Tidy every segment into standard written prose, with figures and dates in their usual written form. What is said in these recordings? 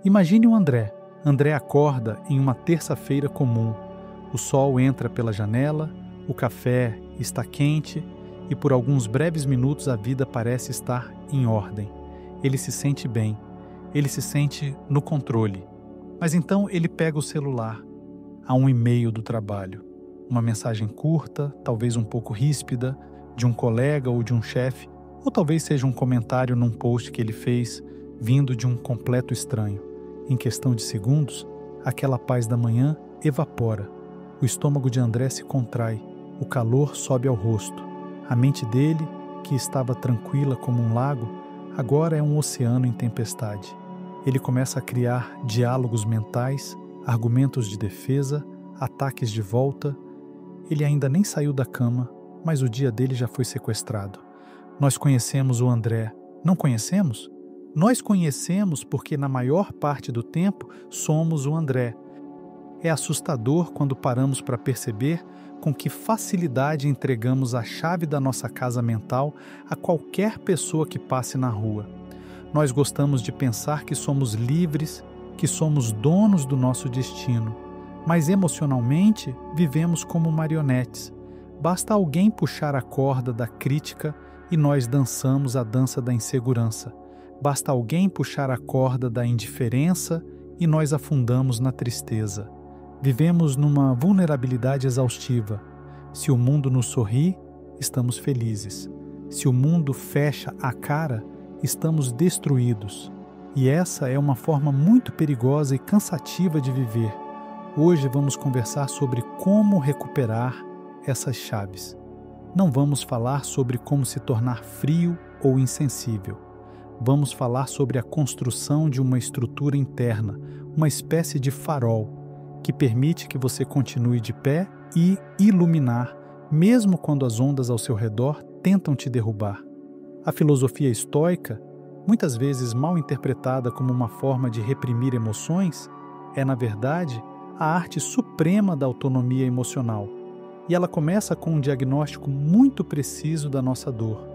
Imagine o André. André acorda em uma terça-feira comum. O sol entra pela janela, o café está quente e por alguns breves minutos a vida parece estar em ordem. Ele se sente bem, ele se sente no controle. Mas então ele pega o celular. Há um e-mail do trabalho. Uma mensagem curta, talvez um pouco ríspida, de um colega ou de um chefe, ou talvez seja um comentário num post que ele fez, vindo de um completo estranho. Em questão de segundos, aquela paz da manhã evapora. O estômago de André se contrai, o calor sobe ao rosto. A mente dele, que estava tranquila como um lago, agora é um oceano em tempestade. Ele começa a criar diálogos mentais, argumentos de defesa, ataques de volta. Ele ainda nem saiu da cama, mas o dia dele já foi sequestrado. Nós conhecemos o André. Não conhecemos? Nós conhecemos porque na maior parte do tempo somos o André. É assustador quando paramos para perceber com que facilidade entregamos a chave da nossa casa mental a qualquer pessoa que passe na rua. Nós gostamos de pensar que somos livres, que somos donos do nosso destino, mas emocionalmente vivemos como marionetes. Basta alguém puxar a corda da crítica e nós dançamos a dança da insegurança. Basta alguém puxar a corda da indiferença e nós afundamos na tristeza. Vivemos numa vulnerabilidade exaustiva. Se o mundo nos sorri, estamos felizes. Se o mundo fecha a cara, estamos destruídos. E essa é uma forma muito perigosa e cansativa de viver. Hoje vamos conversar sobre como recuperar essas chaves. Não vamos falar sobre como se tornar frio ou insensível. Vamos falar sobre a construção de uma estrutura interna, uma espécie de farol, que permite que você continue de pé e iluminar, mesmo quando as ondas ao seu redor tentam te derrubar. A filosofia estoica, muitas vezes mal interpretada como uma forma de reprimir emoções, é, na verdade, a arte suprema da autonomia emocional. E ela começa com um diagnóstico muito preciso da nossa dor.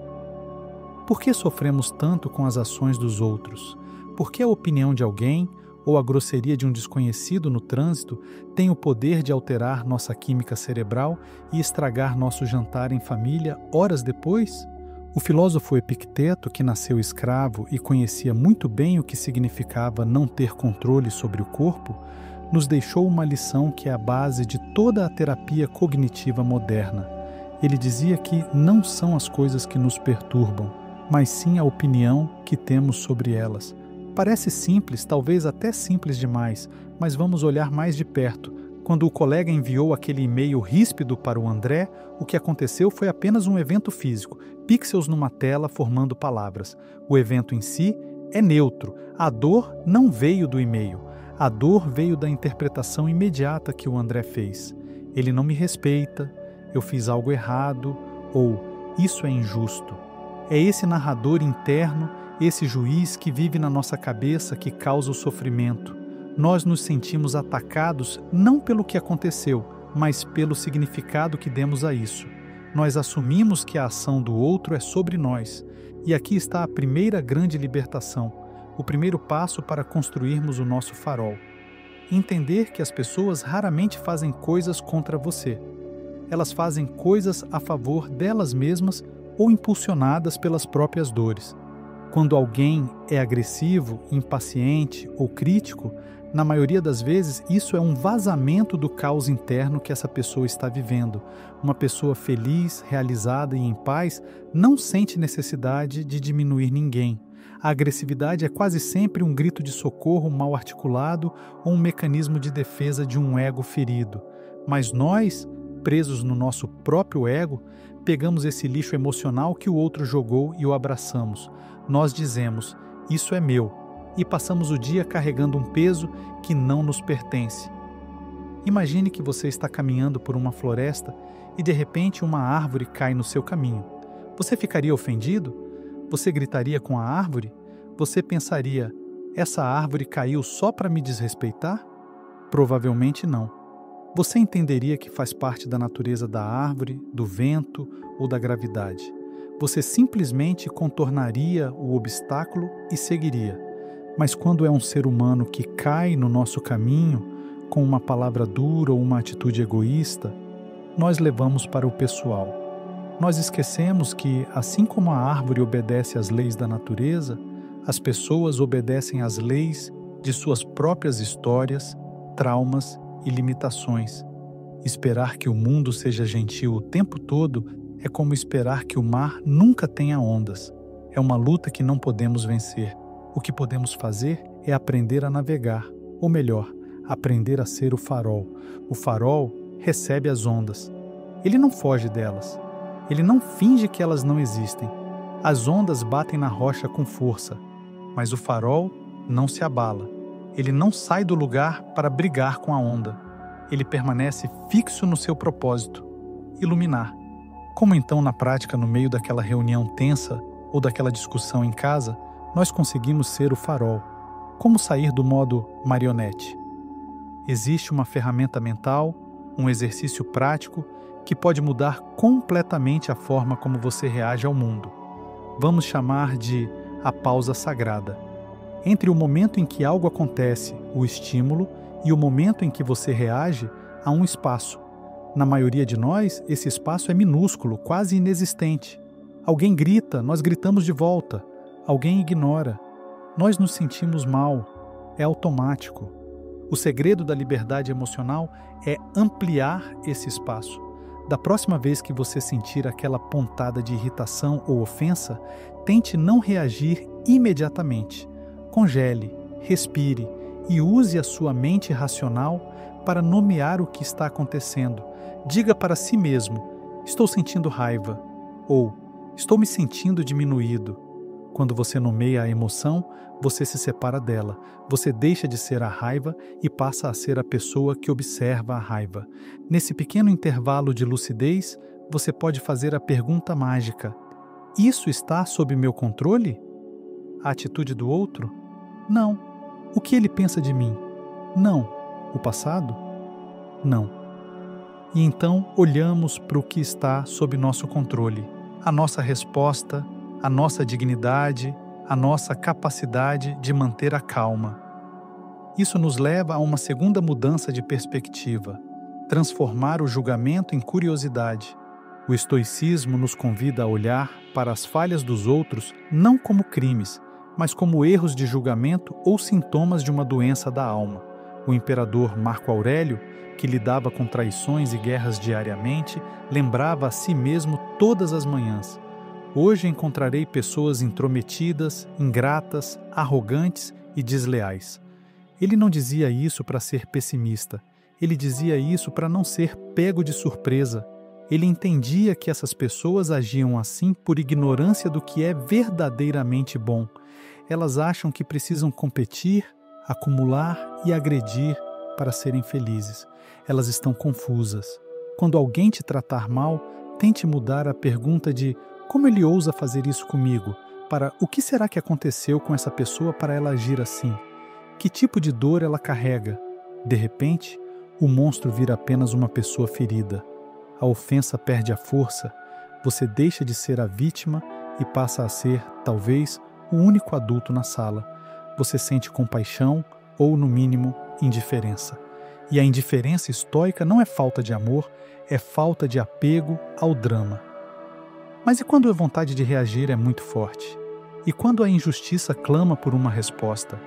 Por que sofremos tanto com as ações dos outros? Por que a opinião de alguém ou a grosseria de um desconhecido no trânsito tem o poder de alterar nossa química cerebral e estragar nosso jantar em família horas depois? O filósofo Epicteto, que nasceu escravo e conhecia muito bem o que significava não ter controle sobre o corpo, nos deixou uma lição que é a base de toda a terapia cognitiva moderna. Ele dizia que não são as coisas que nos perturbam, mas sim a opinião que temos sobre elas. Parece simples, talvez até simples demais, mas vamos olhar mais de perto. Quando o colega enviou aquele e-mail ríspido para o André, o que aconteceu foi apenas um evento físico, pixels numa tela formando palavras. O evento em si é neutro. A dor não veio do e-mail. A dor veio da interpretação imediata que o André fez. Ele não me respeita, eu fiz algo errado, ou isso é injusto. É esse narrador interno, esse juiz que vive na nossa cabeça que causa o sofrimento. Nós nos sentimos atacados não pelo que aconteceu, mas pelo significado que demos a isso. Nós assumimos que a ação do outro é sobre nós. E aqui está a primeira grande libertação, o primeiro passo para construirmos o nosso farol. Entender que as pessoas raramente fazem coisas contra você. Elas fazem coisas a favor delas mesmas ou impulsionadas pelas próprias dores. Quando alguém é agressivo, impaciente ou crítico, na maioria das vezes isso é um vazamento do caos interno que essa pessoa está vivendo. Uma pessoa feliz, realizada e em paz não sente necessidade de diminuir ninguém. A agressividade é quase sempre um grito de socorro mal articulado ou um mecanismo de defesa de um ego ferido. Mas nós, presos no nosso próprio ego, pegamos esse lixo emocional que o outro jogou e o abraçamos. Nós dizemos, isso é meu, e passamos o dia carregando um peso que não nos pertence. Imagine que você está caminhando por uma floresta e de repente uma árvore cai no seu caminho. Você ficaria ofendido? Você gritaria com a árvore? Você pensaria, essa árvore caiu só para me desrespeitar? Provavelmente não. Você entenderia que faz parte da natureza da árvore, do vento ou da gravidade. Você simplesmente contornaria o obstáculo e seguiria. Mas quando é um ser humano que cai no nosso caminho com uma palavra dura ou uma atitude egoísta, nós levamos para o pessoal. Nós esquecemos que, assim como a árvore obedece às leis da natureza, as pessoas obedecem às leis de suas próprias histórias, traumas e limitações. Esperar que o mundo seja gentil o tempo todo é como esperar que o mar nunca tenha ondas. É uma luta que não podemos vencer. O que podemos fazer é aprender a navegar, ou melhor, aprender a ser o farol. O farol recebe as ondas. Ele não foge delas. Ele não finge que elas não existem. As ondas batem na rocha com força, mas o farol não se abala. Ele não sai do lugar para brigar com a onda. Ele permanece fixo no seu propósito: iluminar. Como então, na prática, no meio daquela reunião tensa ou daquela discussão em casa, nós conseguimos ser o farol? Como sair do modo marionete? Existe uma ferramenta mental, um exercício prático que pode mudar completamente a forma como você reage ao mundo. Vamos chamar de a pausa sagrada. Entre o momento em que algo acontece, o estímulo, e o momento em que você reage, há um espaço. Na maioria de nós, esse espaço é minúsculo, quase inexistente. Alguém grita, nós gritamos de volta. Alguém ignora. Nós nos sentimos mal. É automático. O segredo da liberdade emocional é ampliar esse espaço. Da próxima vez que você sentir aquela pontada de irritação ou ofensa, tente não reagir imediatamente. Congele, respire e use a sua mente racional para nomear o que está acontecendo. Diga para si mesmo: estou sentindo raiva, ou estou me sentindo diminuído. Quando você nomeia a emoção, você se separa dela. Você deixa de ser a raiva e passa a ser a pessoa que observa a raiva. Nesse pequeno intervalo de lucidez, você pode fazer a pergunta mágica: isso está sob meu controle? A atitude do outro? Não. O que ele pensa de mim? Não. O passado? Não. E então olhamos para o que está sob nosso controle. A nossa resposta, a nossa dignidade, a nossa capacidade de manter a calma. Isso nos leva a uma segunda mudança de perspectiva: transformar o julgamento em curiosidade. O estoicismo nos convida a olhar para as falhas dos outros não como crimes, mas como erros de julgamento ou sintomas de uma doença da alma. O imperador Marco Aurélio, que lidava com traições e guerras diariamente, lembrava a si mesmo todas as manhãs: hoje encontrarei pessoas intrometidas, ingratas, arrogantes e desleais. Ele não dizia isso para ser pessimista. Ele dizia isso para não ser pego de surpresa. Ele entendia que essas pessoas agiam assim por ignorância do que é verdadeiramente bom. Elas acham que precisam competir, acumular e agredir para serem felizes. Elas estão confusas. Quando alguém te tratar mal, tente mudar a pergunta de como ele ousa fazer isso comigo, para o que será que aconteceu com essa pessoa para ela agir assim? Que tipo de dor ela carrega? De repente, o monstro vira apenas uma pessoa ferida. A ofensa perde a força, você deixa de ser a vítima e passa a ser, talvez, o único adulto na sala. Você sente compaixão ou, no mínimo, indiferença. E a indiferença estoica não é falta de amor, é falta de apego ao drama. Mas e quando a vontade de reagir é muito forte? E quando a injustiça clama por uma resposta?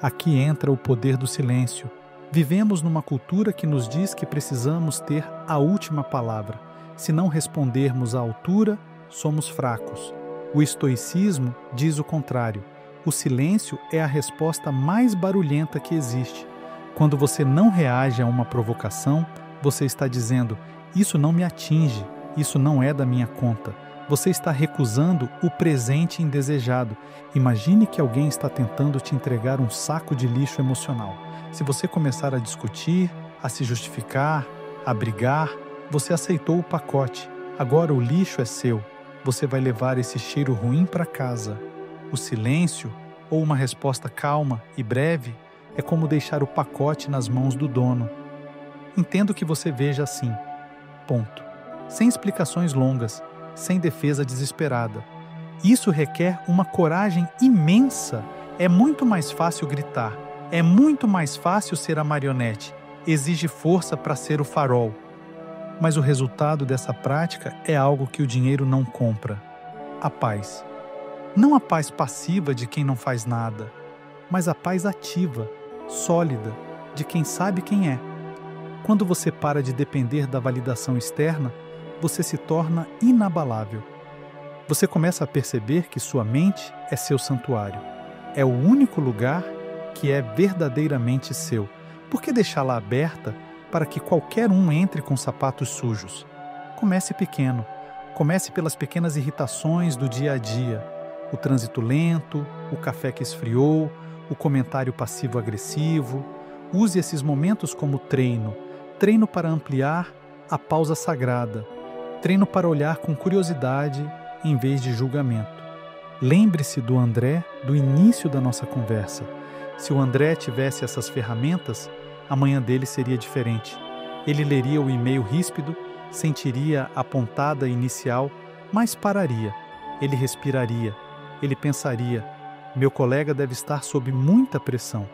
Aqui entra o poder do silêncio. Vivemos numa cultura que nos diz que precisamos ter a última palavra. Se não respondermos à altura, somos fracos. O estoicismo diz o contrário. O silêncio é a resposta mais barulhenta que existe. Quando você não reage a uma provocação, você está dizendo: isso não me atinge, isso não é da minha conta. Você está recusando o presente indesejado. Imagine que alguém está tentando te entregar um saco de lixo emocional. Se você começar a discutir, a se justificar, a brigar, você aceitou o pacote. Agora o lixo é seu. Você vai levar esse cheiro ruim para casa. O silêncio, ou uma resposta calma e breve, é como deixar o pacote nas mãos do dono. Entendo que você veja assim. Ponto. Sem explicações longas, sem defesa desesperada. Isso requer uma coragem imensa É muito mais fácil gritar, é muito mais fácil ser a marionete, exige força para ser o farol. Mas o resultado dessa prática é algo que o dinheiro não compra: a paz. Não a paz passiva de quem não faz nada, mas a paz ativa, sólida, de quem sabe quem é. Quando você para de depender da validação externa, você se torna inabalável. Você começa a perceber que sua mente é seu santuário. É o único lugar que é verdadeiramente seu. Por que deixá-la aberta para que qualquer um entre com sapatos sujos? Comece pequeno. Comece pelas pequenas irritações do dia a dia. O trânsito lento, o café que esfriou, o comentário passivo-agressivo. Use esses momentos como treino. Treino para ampliar a pausa sagrada. Treino para olhar com curiosidade em vez de julgamento. Lembre-se do André do início da nossa conversa. Se o André tivesse essas ferramentas, amanhã dele seria diferente. Ele leria o e-mail ríspido, sentiria a pontada inicial, mas pararia. Ele respiraria. Ele pensaria: meu colega deve estar sob muita pressão.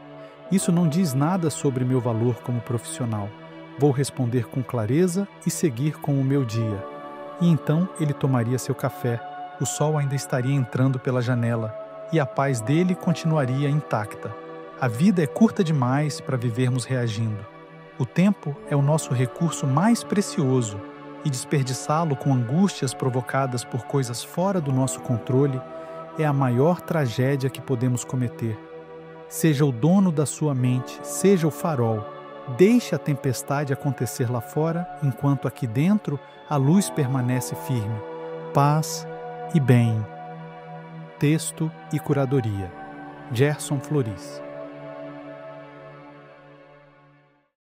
Isso não diz nada sobre meu valor como profissional. Vou responder com clareza e seguir com o meu dia. E então ele tomaria seu café. O sol ainda estaria entrando pela janela e a paz dele continuaria intacta. A vida é curta demais para vivermos reagindo. O tempo é o nosso recurso mais precioso e desperdiçá-lo com angústias provocadas por coisas fora do nosso controle é a maior tragédia que podemos cometer. Seja o dono da sua mente, seja o farol. Deixe a tempestade acontecer lá fora, enquanto aqui dentro a luz permanece firme. Paz e bem. Texto e curadoria: Gerson Floris.